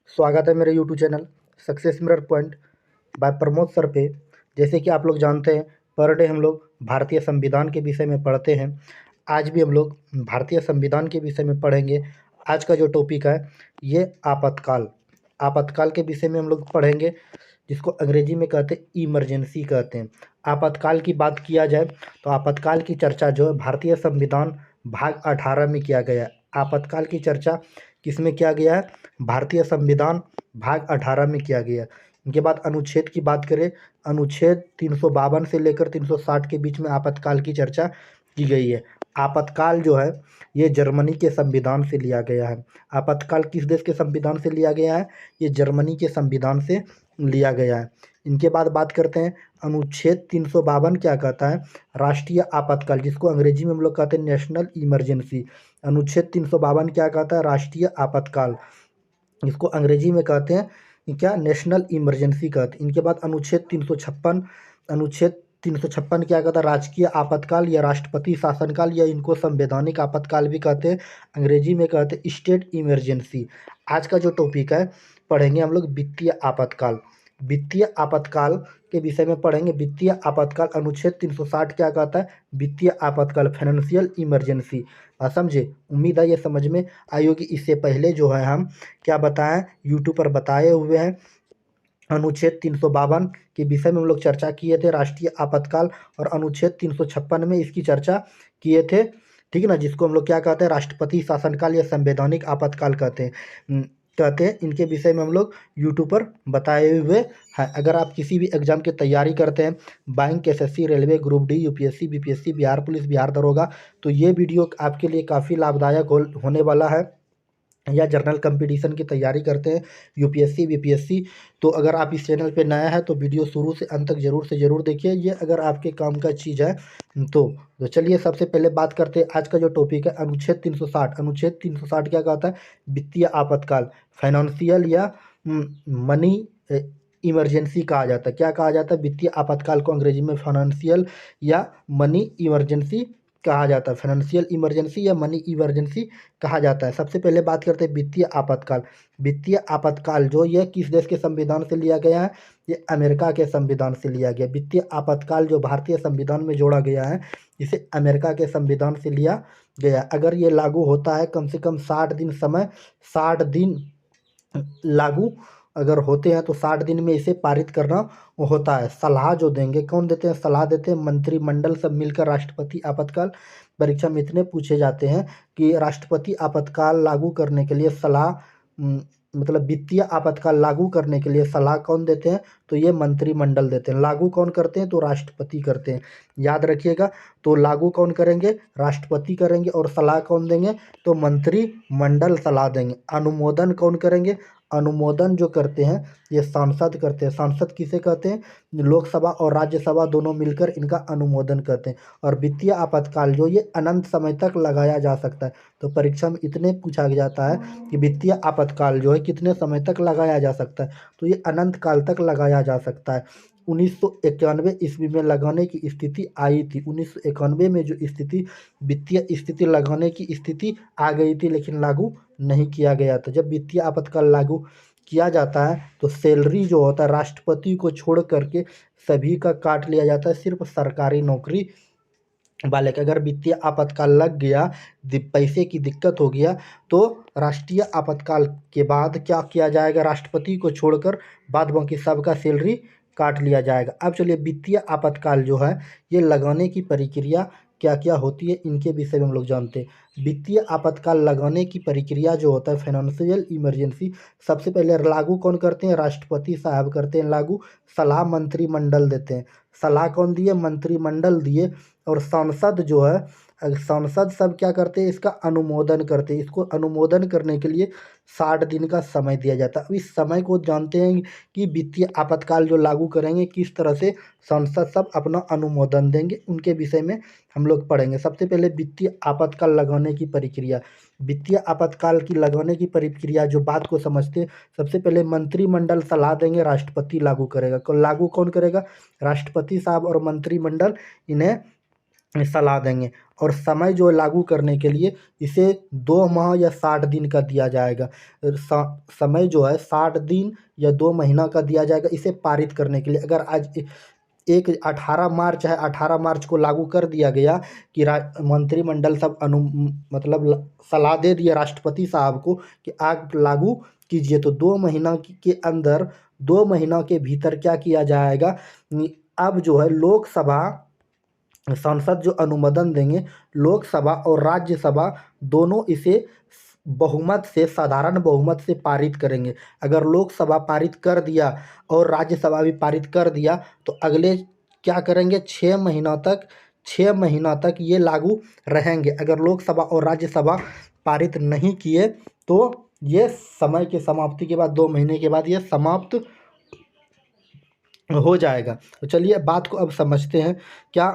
स्वागत है मेरे YouTube channel success mirror point by Pramod sir पे। जैसे कि आप लोग जानते हैं, पर डे हम लोग भारतीय संविधान के विषय में पढ़ते हैं। आज भी हम लोग भारतीय संविधान के विषय में पढ़ेंगे। आज का जो टॉपिक है ये आपातकाल। आपातकाल के विषय में हम लोग पढ़ेंगे, जिसको अंग्रेजी में कहते हैं इमरजेंसी कहते हैं। आपातकाल की बात किया जाए तो आपातकाल की चर्चा जो है भारतीय संविधान भाग 18 में किया गया है। आपातकाल की चर्चा किसमें किया गया है? भारतीय संविधान भाग 18 में किया गया है। इनके बाद अनुच्छेद की बात करें, अनुच्छेद 352 से लेकर 360 के बीच में आपातकाल की चर्चा की गई है। आपातकाल जो है ये जर्मनी के संविधान से लिया गया है। आपातकाल किस देश के संविधान से लिया गया है? ये जर्मनी के संविधान से लिया गया है। इनके बाद बात करते हैं अनुच्छेद 352 क्या कहता है? राष्ट्रीय आपातकाल, जिसको अंग्रेजी में हम लोग कहते हैं नेशनल इमरजेंसी। अनुच्छेद 352 क्या कहता है? राष्ट्रीय आपातकाल, इसको अंग्रेजी में कहते हैं क्या? नेशनल इमरजेंसी कहते हैं। इनके बाद अनुच्छेद 356 क्या कहता है? राजकीय आपातकाल या राष्ट्रपति शासनकाल, या इनको संवैधानिक आपातकाल भी कहते हैं, अंग्रेजी में कहते हैं स्टेट इमरजेंसी। आज का जो टॉपिक है पढ़ेंगे हम लोग वित्तीय आपातकाल। वित्तीय आपातकाल के विषय में पढ़ेंगे। वित्तीय आपातकाल अनुच्छेद 360 क्या कहता है? वित्तीय आपातकाल, फाइनेंशियल इमरजेंसी। समझे? उम्मीद है ये समझ में आई होगी। इससे पहले जो है हम क्या बताएं, यूट्यूब पर बताए हुए हैं। अनुच्छेद 352 के विषय में हम लोग चर्चा किए थे, राष्ट्रीय आपातकाल, और अनुच्छेद 356 में इसकी चर्चा किए थे, ठीक है ना, जिसको हम लोग क्या कहते हैं? राष्ट्रपति शासनकाल या संवैधानिक आपातकाल कहते हैं। इनके विषय में हम लोग यूट्यूब पर बताए हुए हैं। अगर आप किसी भी एग्जाम की तैयारी करते हैं, bank, SSC, railway, group D, UPSC, BPSC, Bihar police, Bihar दरोगा, तो ये वीडियो आपके लिए काफ़ी लाभदायक होने वाला है। या जर्नल कंपटीशन की तैयारी करते हैं, यूपीएससी, बीपीएससी, तो अगर आप इस चैनल पे नया है तो वीडियो शुरू से अंत तक जरूर से ज़रूर देखिए, ये अगर आपके काम का चीज़ है तो चलिए सबसे पहले बात करते हैं। आज का जो टॉपिक है अनुच्छेद 360। अनुच्छेद 360 क्या कहता है? वित्तीय आपातकाल, फाइनेंशियल या मनी इमरजेंसी कहा जाता है। क्या कहा जाता है? वित्तीय आपातकाल को अंग्रेजी में फाइनेंशियल या मनी इमरजेंसी कहा जाता है। फाइनेंशियल इमरजेंसी या मनी इमरजेंसी कहा जाता है। सबसे पहले बात करते हैं वित्तीय आपातकाल। वित्तीय आपातकाल जो ये किस देश के संविधान से लिया गया है? ये अमेरिका के संविधान से लिया गया। वित्तीय आपातकाल जो भारतीय संविधान में जोड़ा गया है, इसे अमेरिका के संविधान से लिया गया। अगर ये लागू होता है, कम से कम 60 दिन समय, 60 दिन लागू अगर होते हैं तो 60 दिन में इसे पारित करना होता है। सलाह जो देंगे, कौन देते हैं? सलाह देते हैं मंत्रिमंडल सब मिलकर। राष्ट्रपति आपातकाल परीक्षा में इतने पूछे जाते हैं कि राष्ट्रपति आपातकाल लागू करने के लिए सलाह, मतलब वित्तीय आपातकाल लागू करने के लिए सलाह कौन देते हैं? तो ये मंत्रिमंडल देते हैं। लागू कौन करते हैं? तो राष्ट्रपति करते हैं। याद रखिएगा। तो लागू कौन करेंगे? राष्ट्रपति करेंगे। और सलाह कौन देंगे? तो मंत्रिमंडल सलाह देंगे। अनुमोदन कौन करेंगे? अनुमोदन जो करते हैं ये सांसद करते हैं। सांसद किसे कहते हैं? लोकसभा और राज्यसभा दोनों मिलकर इनका अनुमोदन करते हैं। और वित्तीय आपातकाल जो ये अनंत समय तक लगाया जा सकता है। तो परीक्षा में इतने पूछा जाता है कि वित्तीय आपातकाल जो है कितने समय तक लगाया जा सकता है? तो ये अनंत काल तक लगाया जा सकता है। 1991 ईस्वी में लगाने की स्थिति आई थी। 1991 में जो स्थिति, वित्तीय स्थिति लगाने की स्थिति आ गई थी, लेकिन लागू नहीं किया गया था। जब वित्तीय आपातकाल लागू किया जाता है तो सैलरी जो होता है राष्ट्रपति को छोड़ करके सभी का काट लिया जाता है, सिर्फ सरकारी नौकरी वाले का। अगर वित्तीय आपातकाल लग गया, पैसे की दिक्कत हो गया, तो राष्ट्रीय आपातकाल के बाद क्या किया जाएगा? राष्ट्रपति को छोड़कर बाद बाकी सबका सैलरी काट लिया जाएगा। अब चलिए वित्तीय आपातकाल जो है ये लगाने की प्रक्रिया क्या क्या होती है, इनके विषय में हम लोग जानते हैं। वित्तीय आपातकाल लगाने की प्रक्रिया जो होता है, फाइनेंशियल इमरजेंसी, सबसे पहले लागू कौन करते हैं? राष्ट्रपति साहब करते हैं लागू। सलाह मंत्रिमंडल देते हैं। सलाह कौन दिए? मंत्रिमंडल दिए। और सांसद जो है, सांसद सब क्या करते हैं? इसका अनुमोदन करते हैं। इसको अनुमोदन करने के लिए 60 दिन का समय दिया जाता है। अब इस समय को जानते हैं कि वित्तीय आपातकाल जो लागू करेंगे किस तरह से सांसद सब अपना अनुमोदन देंगे, उनके विषय में हम लोग पढ़ेंगे। सबसे पहले वित्तीय आपातकाल लगाने की प्रक्रिया। वित्तीय आपातकाल की लगाने की प्रक्रिया जो बात को समझते हैं, सबसे पहले मंत्रिमंडल सलाह देंगे, राष्ट्रपति लागू करेगा। लागू कौन करेगा? राष्ट्रपति साहब और मंत्रिमंडल इन्हें सलाह देंगे। और समय जो लागू करने के लिए इसे 2 माह या 60 दिन का दिया जाएगा। समय जो है 60 दिन या 2 महीना का दिया जाएगा इसे पारित करने के लिए। अगर आज एक 18 मार्च है, 18 मार्च को लागू कर दिया गया कि मंत्रिमंडल सब मतलब सलाह दे दिया राष्ट्रपति साहब को कि आप लागू कीजिए, तो 2 महीना के अंदर, 2 महीना के भीतर क्या किया जाएगा, अब जो है लोकसभा सांसद जो अनुमोदन देंगे, लोकसभा और राज्यसभा दोनों इसे बहुमत से, साधारण बहुमत से पारित करेंगे। अगर लोकसभा पारित कर दिया और राज्यसभा भी पारित कर दिया तो अगले क्या करेंगे, 6 महीना तक ये लागू रहेंगे। अगर लोकसभा और राज्यसभा पारित नहीं किए तो ये समय की समाप्ति के बाद 2 महीने के बाद ये समाप्त हो जाएगा। तो चलिए बात को अब समझते हैं। क्या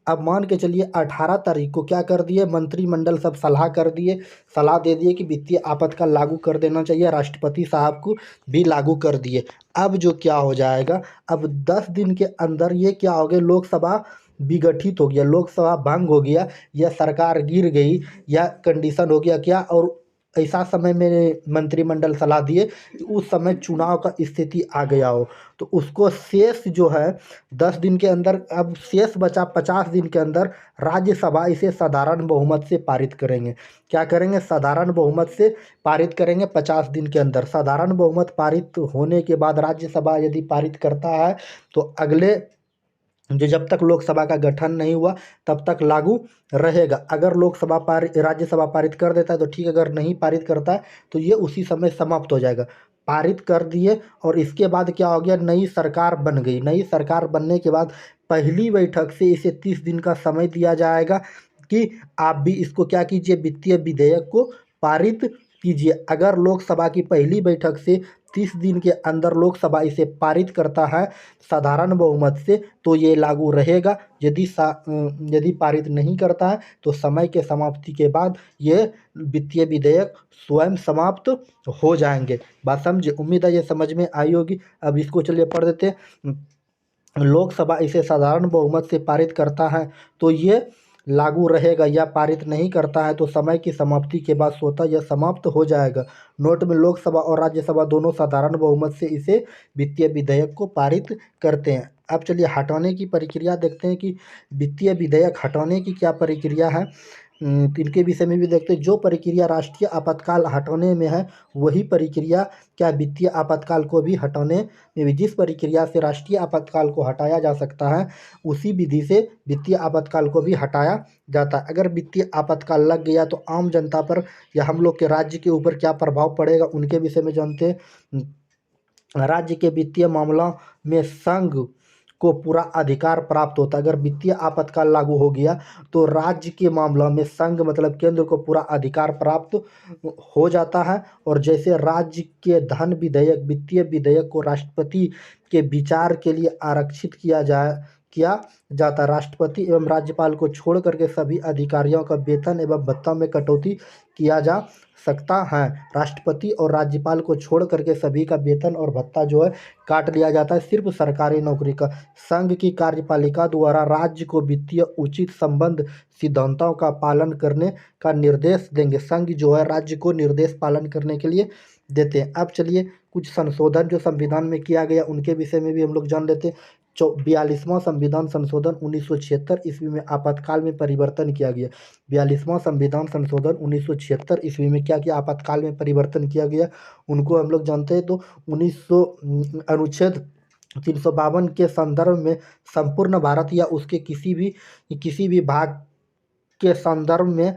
अब मान के चलिए 18 तारीख को क्या कर दिए, मंत्रिमंडल सब सलाह कर दिए, सलाह दे दिए कि वित्तीय आपातकाल लागू कर देना चाहिए, राष्ट्रपति साहब को भी लागू कर दिए। अब जो क्या हो जाएगा, अब 10 दिन के अंदर ये क्या हो गया, लोकसभा विघटित हो गया, लोकसभा भंग हो गया, या सरकार गिर गई, या कंडीशन हो गया क्या, और ऐसा समय में मंत्रिमंडल सलाह दिए कि उस समय चुनाव का स्थिति आ गया हो, तो उसको शेष जो है 10 दिन के अंदर, अब शेष बचा 50 दिन के अंदर राज्यसभा इसे साधारण बहुमत से पारित करेंगे। क्या करेंगे, साधारण बहुमत से पारित करेंगे 50 दिन के अंदर। साधारण बहुमत पारित होने के बाद राज्यसभा यदि पारित करता है तो अगले जो, जब तक लोकसभा का गठन नहीं हुआ तब तक लागू रहेगा। अगर लोकसभा राज्यसभा पारित कर देता है तो ठीक, अगर नहीं पारित करता है तो ये उसी समय समाप्त हो जाएगा। पारित कर दिए और इसके बाद क्या हो गया, नई सरकार बन गई। नई सरकार बनने के बाद पहली बैठक से इसे 30 दिन का समय दिया जाएगा कि आप भी इसको क्या कीजिए, वित्तीय विधेयक को पारित कीजिए। अगर लोकसभा की पहली बैठक से 30 दिन के अंदर लोकसभा इसे पारित करता है साधारण बहुमत से तो ये लागू रहेगा। यदि पारित नहीं करता है तो समय के समाप्ति के बाद ये वित्तीय विधेयक स्वयं समाप्त हो जाएंगे। बात समझे, उम्मीद है ये समझ में आई होगी। अब इसको चलिए पढ़ देते हैं। लोकसभा इसे साधारण बहुमत से पारित करता है तो ये लागू रहेगा, या पारित नहीं करता है तो समय की समाप्ति के बाद स्वतः यह समाप्त हो जाएगा। नोट में लोकसभा और राज्यसभा दोनों साधारण बहुमत से इसे वित्तीय विधेयक को पारित करते हैं। अब चलिए हटाने की प्रक्रिया देखते हैं कि वित्तीय विधेयक हटाने की क्या प्रक्रिया है। इनके विषय में भी देखते हैं। जो प्रक्रिया राष्ट्रीय आपातकाल हटाने में है वही प्रक्रिया क्या वित्तीय आपातकाल को भी हटाने में भी, जिस प्रक्रिया से राष्ट्रीय आपातकाल को हटाया जा सकता है उसी विधि से वित्तीय आपातकाल को भी हटाया जाता है। अगर वित्तीय आपातकाल लग गया तो आम जनता पर या हम लोग के राज्य के ऊपर क्या प्रभाव पड़ेगा उनके विषय में जानते हैं। राज्य के वित्तीय मामला में संघ को पूरा अधिकार प्राप्त होता है। अगर वित्तीय आपातकाल लागू हो गया तो राज्य के मामला में संघ मतलब केंद्र को पूरा अधिकार प्राप्त हो जाता है। और जैसे राज्य के धन विधेयक, वित्तीय विधेयक को राष्ट्रपति के विचार के लिए आरक्षित किया जाता है। राष्ट्रपति एवं राज्यपाल को छोड़ करके सभी अधिकारियों का वेतन एवं भत्ता में कटौती किया जा सकता है। राष्ट्रपति और राज्यपाल को छोड़ करके सभी का वेतन और भत्ता जो है काट लिया जाता है, सिर्फ सरकारी नौकरी का। संघ की कार्यपालिका द्वारा राज्य को वित्तीय उचित संबंध सिद्धांतों का पालन करने का निर्देश देंगे। संघ जो है राज्य को निर्देश पालन करने के लिए देते हैं। अब चलिए कुछ संशोधन जो संविधान में किया गया उनके विषय में भी हम लोग जान लेते हैं। 42वां संविधान संशोधन 1976 ईस्वी में आपातकाल में परिवर्तन किया गया। 42वां संविधान संशोधन 1976 ईस्वी में क्या किया, आपातकाल में परिवर्तन किया गया। उनको हम लोग जानते हैं। तो 1900 अनुच्छेद 352 के संदर्भ में संपूर्ण भारत या उसके किसी भी भाग के संदर्भ में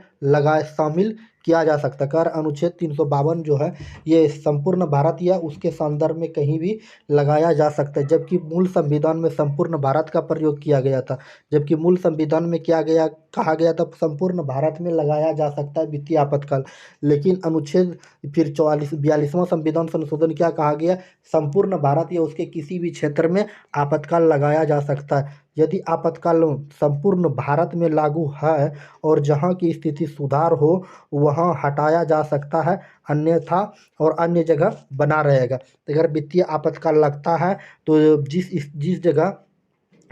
शामिल किया जा सकता है। कर अनुच्छेद 352 जो है ये संपूर्ण भारत या उसके संदर्भ में कहीं भी लगाया जा सकता है, जबकि मूल संविधान में संपूर्ण भारत का प्रयोग किया गया था। जबकि मूल संविधान में कहा गया था संपूर्ण भारत में लगाया जा सकता है वित्तीय आपातकाल। लेकिन अनुच्छेद फिर 42वां संविधान संशोधन क्या कहा गया, संपूर्ण भारत या उसके किसी भी क्षेत्र में आपातकाल लगाया जा सकता है। यदि आपातकाल संपूर्ण भारत में लागू है और जहाँ की स्थिति सुधार हो वहाँ हटाया जा सकता है, अन्यथा और अन्य जगह बना रहेगा। अगर वित्तीय आपातकाल लगता है तो जिस जगह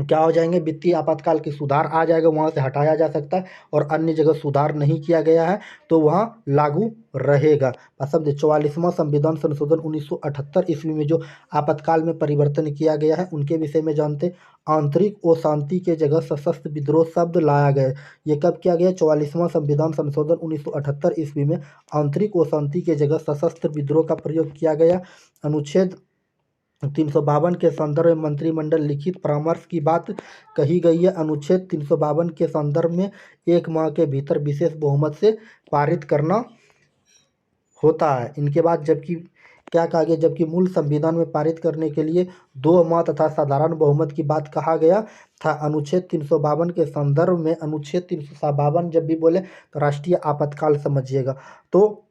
क्या हो जाएंगे, वित्तीय आपातकाल के सुधार आ जाएगा, वहाँ से हटाया जा सकता है, और अन्य जगह सुधार नहीं किया गया है तो वहाँ लागू रहेगा। बात समझे। 44वां संविधान संशोधन 1978 ईस्वी में जो आपातकाल में परिवर्तन किया गया है उनके विषय में जानते। आंतरिक अशांति के जगह सशस्त्र विद्रोह शब्द लाया गया। ये कब किया गया? 44वां संविधान संशोधन 1978 ईस्वी में आंतरिक अशांति के जगह सशस्त्र विद्रोह का प्रयोग किया गया। अनुच्छेद 352 के संदर्भ में मंत्रिमंडल लिखित परामर्श की बात कही गई है। अनुच्छेद 352 के संदर्भ में 1 माह के भीतर विशेष बहुमत से पारित करना होता है। इनके बाद जबकि क्या कहा गया, जबकि मूल संविधान में पारित करने के लिए 2 माह तथा साधारण बहुमत की बात कहा गया था। अनुच्छेद 352 के संदर्भ में, अनुच्छेद 352 जब भी बोले तो राष्ट्रीय आपातकाल समझिएगा, तो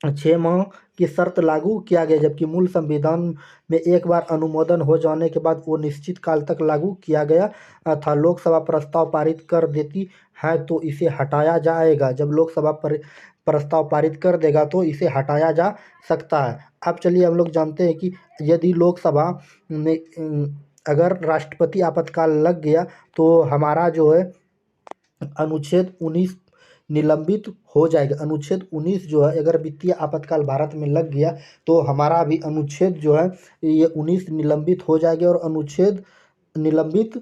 6 माह की शर्त लागू किया गया, जबकि मूल संविधान में एक बार अनुमोदन हो जाने के बाद वो निश्चित काल तक लागू किया गया था। लोकसभा प्रस्ताव पारित कर देती है तो इसे हटाया जाएगा। जब लोकसभा प्रस्ताव पारित कर देगा तो इसे हटाया जा सकता है। अब चलिए हम लोग जानते हैं कि यदि लोकसभा में अगर राष्ट्रपति आपातकाल लग गया तो हमारा जो है अनुच्छेद 19 निलंबित हो जाएगा। अनुच्छेद 19 जो है, अगर वित्तीय आपातकाल भारत में लग गया तो हमारा भी अनुच्छेद जो है ये 19 निलंबित हो जाएगी, और अनुच्छेद निलंबित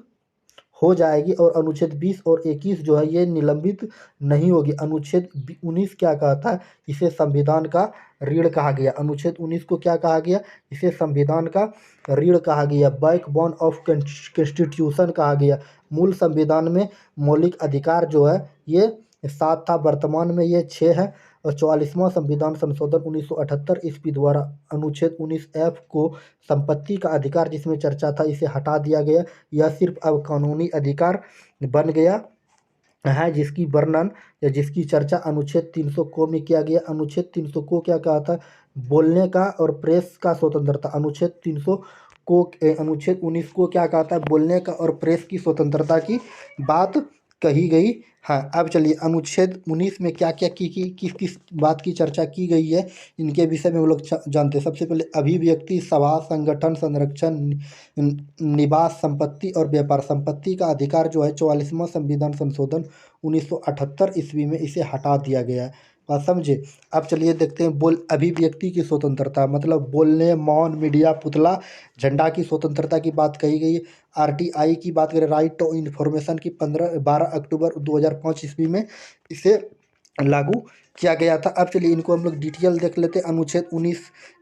हो जाएगी, और अनुच्छेद 20 और 21 जो है ये निलंबित नहीं होगी। अनुच्छेद 19 क्या कहता है? इसे संविधान का रीढ़ कहा गया। अनुच्छेद 19 को क्या कहा गया? इसे संविधान का रीढ़ कहा गया, बैकबोन ऑफ कॉन्स्टिट्यूशन कहा गया। मूल संविधान में मौलिक अधिकार जो है ये 7 था, वर्तमान में ये 6 है। और 44वां संविधान संशोधन 1978 ईस्वी द्वारा अनुच्छेद 19F को संपत्ति का अधिकार जिसमें चर्चा था इसे हटा दिया गया। यह सिर्फ अब कानूनी अधिकार बन गया है, जिसकी वर्णन या जिसकी चर्चा अनुच्छेद 300 को में किया गया। अनुच्छेद 300 को क्या कहा था? बोलने का और प्रेस का स्वतंत्रता। अनुच्छेद 300 को अनुच्छेद 19 को क्या कहता है? बोलने का और प्रेस की स्वतंत्रता की बात कही गई। हाँ, अब चलिए अनुच्छेद 19 में क्या क्या किस किस बात की चर्चा की गई है इनके विषय में हम लोग जानते हैं। सबसे पहले अभिव्यक्ति, सभा, संगठन, संरक्षण, निवास, संपत्ति और व्यापार। संपत्ति का अधिकार जो है 44वां संविधान संशोधन 1978 ईस्वी में इसे हटा दिया गया है। बात समझे। अब चलिए देखते हैं अभिव्यक्ति की स्वतंत्रता, मतलब बोलने, मौन, मीडिया, पुतला, झंडा की स्वतंत्रता की बात कही गई है। आरटीआई की बात करें, राइट टू इन्फॉर्मेशन की 12 अक्टूबर 2005 ईस्वी में इसे लागू किया गया था। अब चलिए इनको हम लोग डिटेल देख लेते हैं। अनुच्छेद 19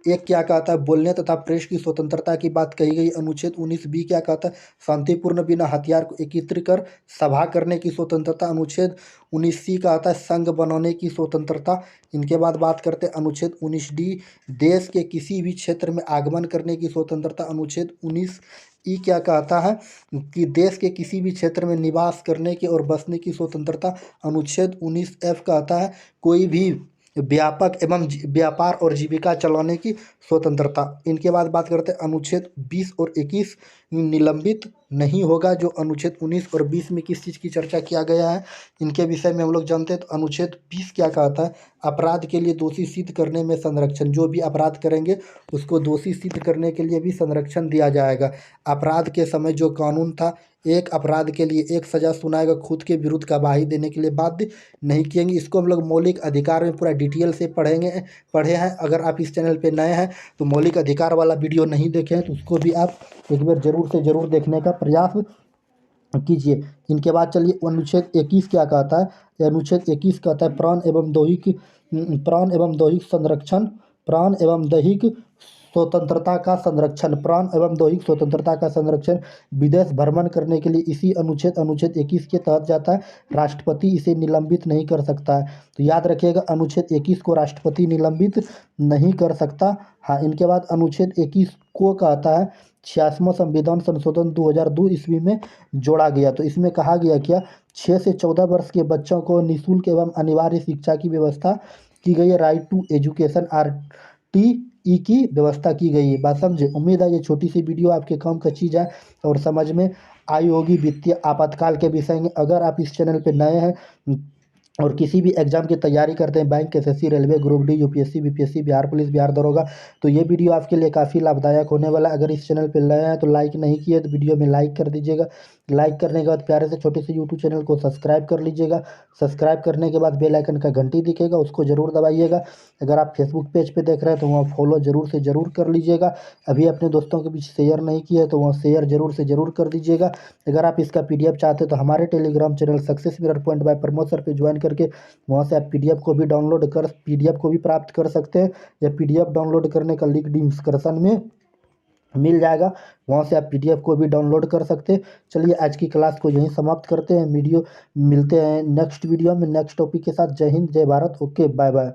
एक क्या कहता है? बोलने तथा प्रेस की स्वतंत्रता की बात कही गई। अनुच्छेद 19 बी क्या कहता है? शांतिपूर्ण बिना हथियार को एकत्रित कर सभा करने की स्वतंत्रता। अनुच्छेद 19 सी कहता है संघ बनाने की स्वतंत्रता। इनके बाद बात करते हैं अनुच्छेद 19 डी, देश के किसी भी क्षेत्र में आगमन करने की स्वतंत्रता। अनुच्छेद 19 ई क्या कहता है? कि देश के किसी भी क्षेत्र में निवास करने की और बसने की स्वतंत्रता। अनुच्छेद 19 एफ कहता है कोई भी व्यापक एवं व्यापार और जीविका चलाने की स्वतंत्रता। इनके बाद बात करते हैं अनुच्छेद 20 और 21 निलंबित नहीं होगा। जो अनुच्छेद 19 और 20 में किस चीज़ की चर्चा किया गया है इनके विषय में हम लोग जानते हैं। तो अनुच्छेद 20 क्या कहता है? अपराध के लिए दोषी सिद्ध करने में संरक्षण। जो भी अपराध करेंगे उसको दोषी सिद्ध करने के लिए भी संरक्षण दिया जाएगा। अपराध के समय जो कानून था, एक अपराध के लिए एक सज़ा सुनाएगा, खुद के विरुद्ध गवाही देने के लिए बाध्य नहीं किएंगे। इसको हम लोग मौलिक अधिकार में पूरा डिटेल से पढ़े हैं। अगर आप इस चैनल पे नए हैं तो मौलिक अधिकार वाला वीडियो नहीं देखे हैं तो उसको भी आप एक बार ज़रूर से ज़रूर देखने का प्रयास कीजिए। इनके बाद चलिए अनुच्छेद 21 क्या कहता है? अनुच्छेद 21 कहता है प्राण एवं दैहिक संरक्षण, प्राण एवं दैहिक स्वतंत्रता का संरक्षण, प्राण एवं दैहिक स्वतंत्रता का संरक्षण। विदेश भ्रमण करने के लिए इसी अनुच्छेद 21 के तहत जाता है। राष्ट्रपति इसे निलंबित नहीं कर सकता है। तो याद रखिएगा अनुच्छेद 21 को राष्ट्रपति निलंबित नहीं कर सकता। हाँ, इनके बाद अनुच्छेद 21 को कहता है 86वां संविधान संशोधन 2002 ईस्वी में जोड़ा गया। तो इसमें कहा गया क्या? 6 से 14 वर्ष के बच्चों को निःशुल्क एवं अनिवार्य शिक्षा की व्यवस्था की गई है। राइट टू एजुकेशन RTE की व्यवस्था की गई है। बात समझे। उम्मीद है ये छोटी सी वीडियो आपके काम का चीज़ है और समझ में आई होगी वित्तीय आपातकाल के विषय में। अगर आप इस चैनल पे नए हैं और किसी भी एग्ज़ाम की तैयारी करते हैं, bank, SSC, railway, group D, UPSC, BPSC, Bihar police, Bihar दरोगा, तो ये वीडियो आपके लिए काफ़ी लाभदायक होने वाला है। अगर इस चैनल पे नए हैं तो लाइक नहीं किए तो वीडियो में लाइक कर दीजिएगा। लाइक करने के बाद प्यारे से छोटे से यूट्यूब चैनल को सब्सक्राइब कर लीजिएगा। सब्सक्राइब करने के बाद बेल आइकन का घंटी दिखेगा, उसको ज़रूर दबाइएगा। अगर आप फेसबुक पेज पे देख रहे हैं तो वहाँ फॉलो ज़रूर से ज़रूर कर लीजिएगा। अभी अपने दोस्तों के बीच शेयर नहीं किया है तो वहाँ शेयर ज़रूर से ज़रूर कर दीजिएगा। अगर आप इसका पीडीएफ चाहते हैं तो हमारे Telegram channel success mirror point by Pramod sir पे ज्वाइन करके वहाँ से आप पीडीएफ को भी प्राप्त कर सकते हैं, या पीडीएफ डाउनलोड करने का लिंक डिस्क्रिप्शन में मिल जाएगा, वहाँ से आप पीडीएफ को भी डाउनलोड कर सकते हैं। चलिए आज की क्लास को यहीं समाप्त करते हैं। वीडियो मिलते हैं नेक्स्ट वीडियो में नेक्स्ट टॉपिक के साथ। जय हिंद, जय भारत। Okay, bye bye.